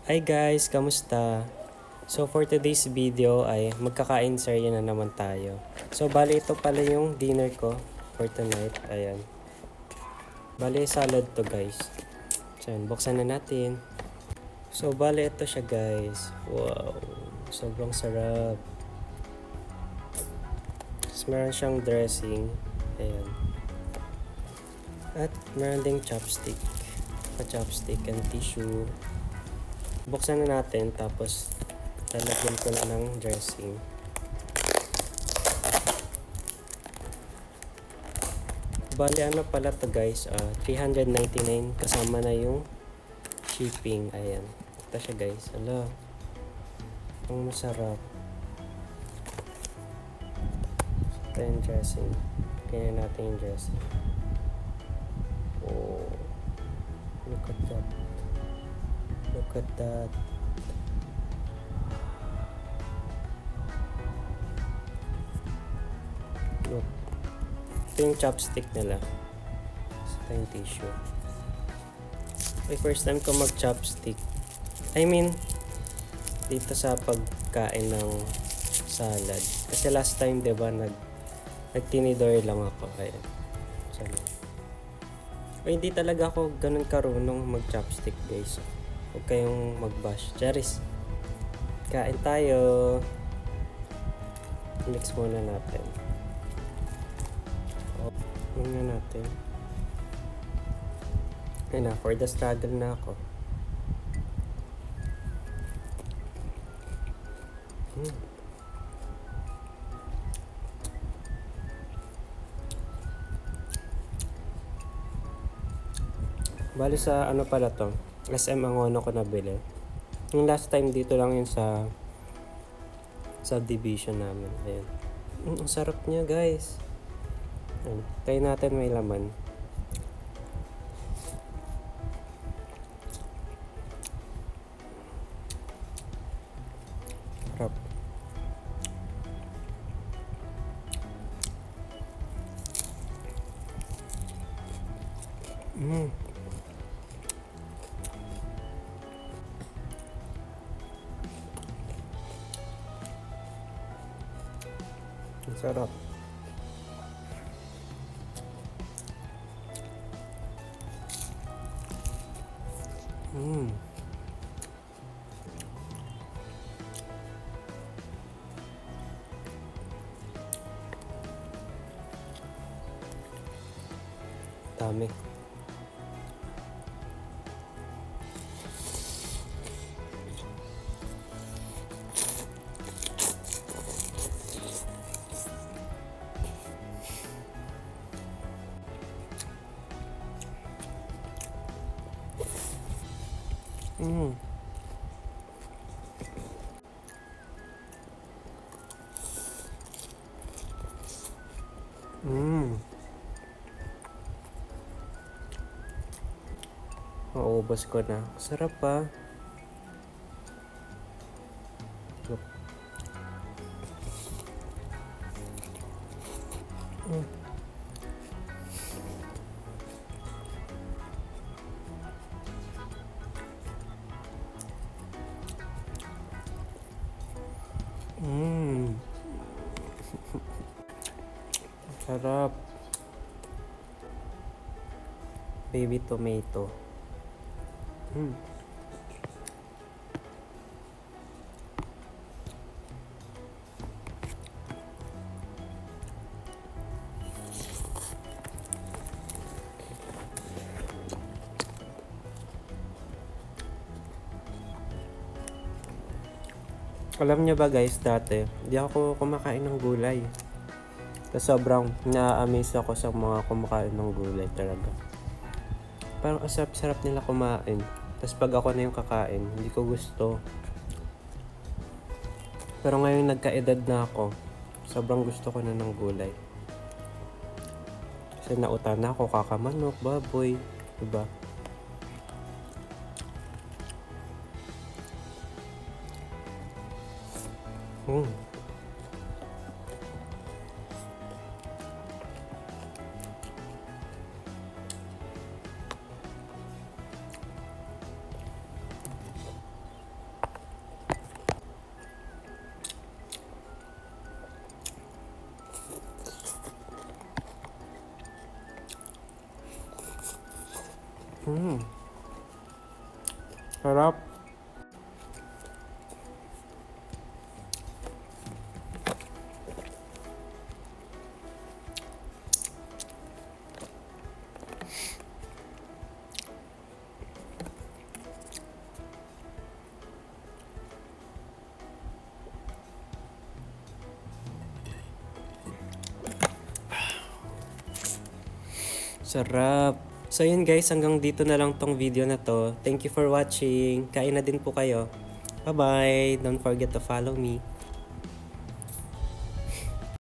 Hi guys, kamusta? So for today's video ay magkakain serye na naman tayo. So bali ito pala yung dinner ko for tonight. Ayan. Bali salad to guys. So yan, buksan na natin. So bali ito siya guys. Wow, sobrang sarap. Tapos meron siyang dressing. Ayan. At meron ding chopstick. Pa-chopstick and tissue. Buksan na natin tapos lalagyan ko na ng dressing. Bali ano pala to guys, 399 kasama na yung shipping. Ayan. Ito siya guys. Ala. Ang masarap. Ito yung dressing. Kaya natin yung dressing. Oh. Look at that. Look at that. Look. Ito yung chopstick nila. Ito yung tissue. Okay, first time ko mag-chopstick. I mean, dito sa pagkain ng salad. Kasi last time, diba, nagtinidor lang ako. Ayan. O, hindi talaga ako ganun karunong mag-chopstick, guys. Huwag kayong mag-bash. Charis. Kain tayo. Mix muna natin. Muna natin. Ayun na, for the struggle na ako. Bali sa ano pala to, SM ang ano ko nabili. Yung last time dito lang yun sa subdivision namin. Ayan. Ang sarap niya guys. Ayan. Tayo natin may laman. Sarap. Ang sarap. Dami. Maubos ko na. Sarap pa. Look. Sarap. Baby tomato. Alam niyo ba guys, dati, di ako kumakain ng gulay. Tapos sobrang na-amaze ako sa mga kumakain ng gulay talaga. Parang asarap-sarap nila kumain. Tapos pag ako na yung kakain, hindi ko gusto. Pero ngayon nagkaedad na ako, sobrang gusto ko na ng gulay. Kasi nautan na ako, kakamanok, baboy, diba? Sarap. Sarap. So yun guys, hanggang dito na lang tong video na to. Thank you for watching. Kain na din po kayo. Bye-bye. Don't forget to follow me.